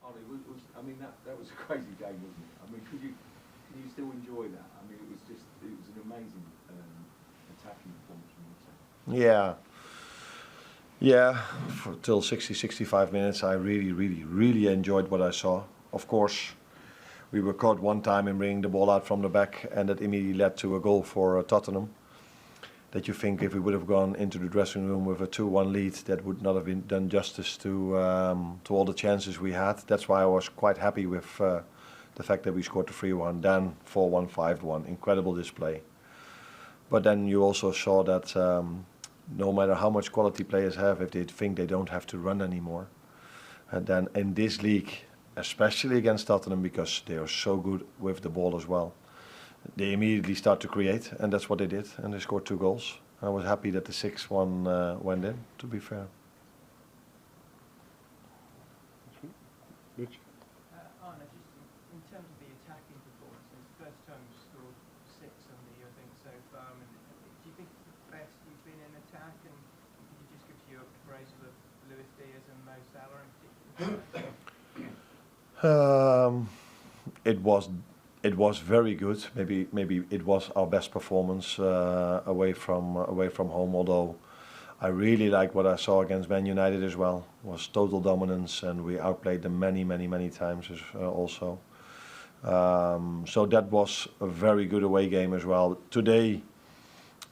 Ollie, I mean, that was a crazy game, wasn't it? I mean, can you still enjoy that? I mean, it was an amazing attacking performance from your team. Yeah, till 60, 65 minutes, I really enjoyed what I saw. Of course, we were caught one time in bringing the ball out from the back, and that immediately led to a goal for Tottenham. That you think if we would have gone into the dressing room with a 2-1 lead, that would not have been done justice to all the chances we had. That's why I was quite happy with the fact that we scored the 3-1, then 4-1, 5-1. Incredible display. But then you also saw that no matter how much quality players have, if they think they don't have to run anymore, and then in this league, especially against Tottenham, because they are so good with the ball as well, they immediately start to create, and that's what they did, and they scored 2 goals. I was happy that the 6-1 went in, to be fair. Rich? Arne, just in terms of the attacking performances, first time you scored 6 under you, I think, so far. I mean, do you think it's the best you've been in attack? And could you just give your appraisal of Luis Diaz and Mo Salah in particular? It was very good. Maybe it was our best performance away from home. Although I really like what I saw against Man United as well. It was total dominance, and we outplayed them many times also. So that was a very good away game as well. Today,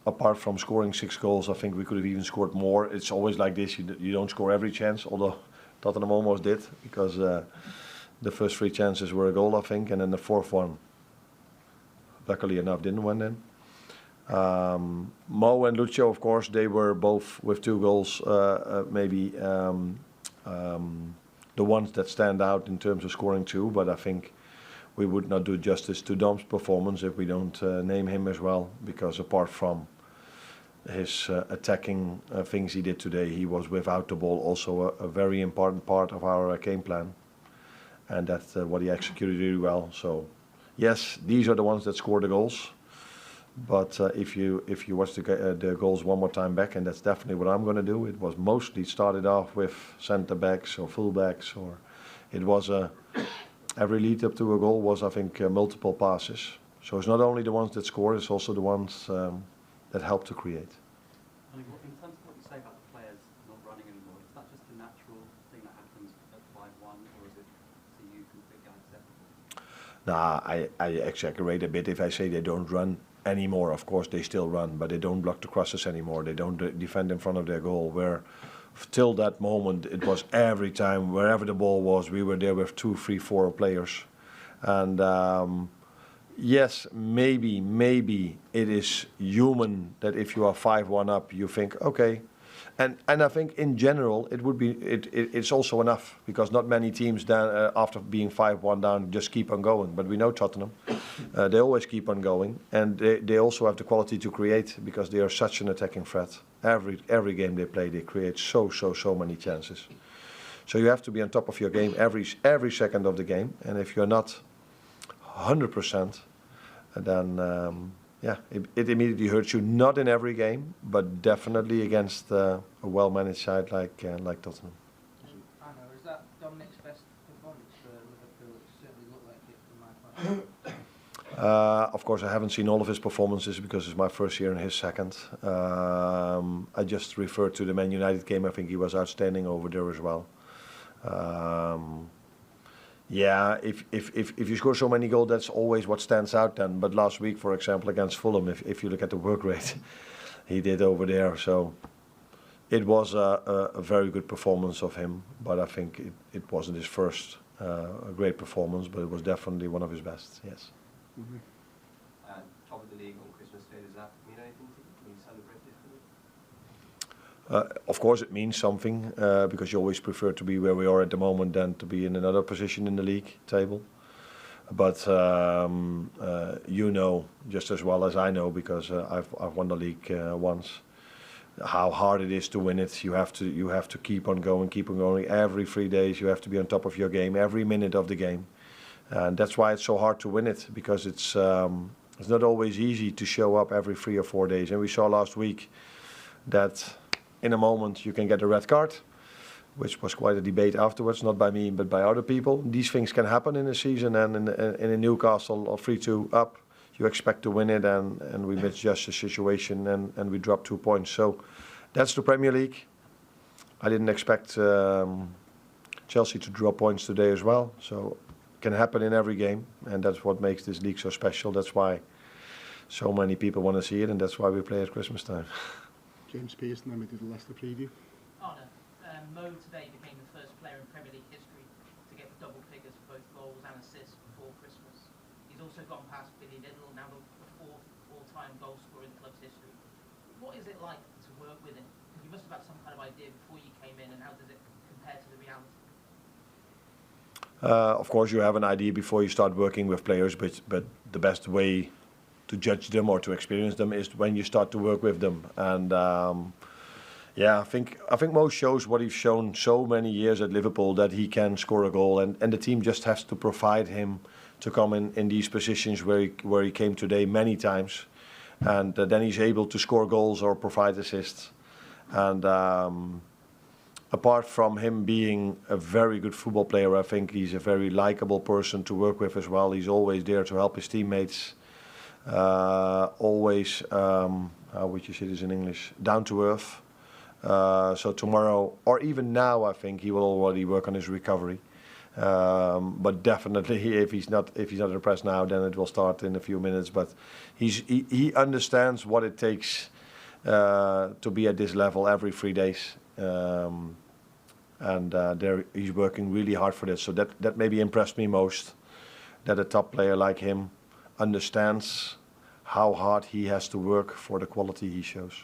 apart from scoring 6 goals, I think we could have even scored more. It's always like this. You don't score every chance, although Tottenham almost did, because the first 3 chances were a goal, I think, and then the 4th one, luckily enough, didn't went in. Mo and Lucio, of course, they were both with 2 goals, maybe the ones that stand out in terms of scoring 2, but I think we would not do justice to Dom's performance if we don't name him as well, because apart from his attacking things he did today, he was without the ball also a very important part of our game plan. And that's what he executed really well. So, yes, these are the ones that score the goals. But if you watch the goals one more time back, and that's definitely what I'm going to do, it was mostly started off with centre backs or full backs, or it was every lead up to a goal was, I think, multiple passes. So it's not only the ones that score, it's also the ones that help to create. In terms of what you say about the players not running anymore, is that just a natural thing that happens at 5-1, or is it to you completely unacceptable? Nah, I exaggerate a bit if I say they don't run anymore. Of course they still run, but they don't block the crosses anymore. They don't defend in front of their goal, where till that moment it was every time, wherever the ball was, we were there with 2, 3, 4 players. And yes, maybe it is human that if you are 5-1 up, you think, okay. And I think in general it's also enough, because not many teams then after being 5-1 down just keep on going. But we know Tottenham, they always keep on going, and they also have the quality to create, because they are such an attacking threat. Every game they play, they create so many chances. So you have to be on top of your game every second of the game, and if you're not 100%, then yeah, it immediately hurts you. Not in every game, but definitely against a well-managed side like Tottenham. Arne, is that Dominic's best performance for Liverpool? It certainly looked like it from my point of view. Of course, I haven't seen all of his performances because it's my first year and his second. I just referred to the Man United game. I think he was outstanding over there as well. Yeah, if you score so many goals, that's always what stands out then. But last week, for example, against Fulham, if you look at the work rate he did over there, so it was a very good performance of him. But I think it wasn't his first great performance, but it was definitely one of his best, yes. Mm-hmm. Top of the league on Christmas Day, does that mean anything to you? Can you celebrate differently? Of course it means something, because you always prefer to be where we are at the moment than to be in another position in the league table. But you know just as well as I know, because I've won the league once, how hard it is to win it. You have to keep on going. Every 3 days you have to be on top of your game, every minute of the game, and that's why it's so hard to win it, because it's not always easy to show up every 3 or 4 days. And we saw last week that in a moment you can get a red card, which was quite a debate afterwards, not by me but by other people. These things can happen in a season, and in a Newcastle or 3-2 up, you expect to win it, and we misjudged the situation and we dropped 2 points. So that's the Premier League. I didn't expect Chelsea to drop points today as well. So it can happen in every game, and that's what makes this league so special. That's why so many people want to see it, and that's why we play at Christmas time. James Pearson, then we did the Leicester preview. Arne, Mo today became the first player in Premier League history to get double figures for both goals and assists before Christmas. He's also gone past Billy Liddell, now the fourth all-time goal scorer in the club's history. What is it like to work with him? You must have had some kind of idea before you came in, and how does it compare to the reality? Of course, you have an idea before you start working with players, but the best way to judge them or to experience them is when you start to work with them. And yeah, I think Mo shows what he's shown so many years at Liverpool, that he can score a goal, and the team just has to provide him to come in these positions where he came today many times, and then he's able to score goals or provide assists. And apart from him being a very good football player, I think he's a very likable person to work with as well. He's always there to help his teammates. Always, how would you say this in English? Down to earth. So tomorrow, or even now, I think he will already work on his recovery. But definitely, if he's not at the press now, then it will start in a few minutes. But he understands what it takes to be at this level every 3 days. And he's working really hard for this. So that maybe impressed me most, that a top player like him understands how hard he has to work for the quality he shows.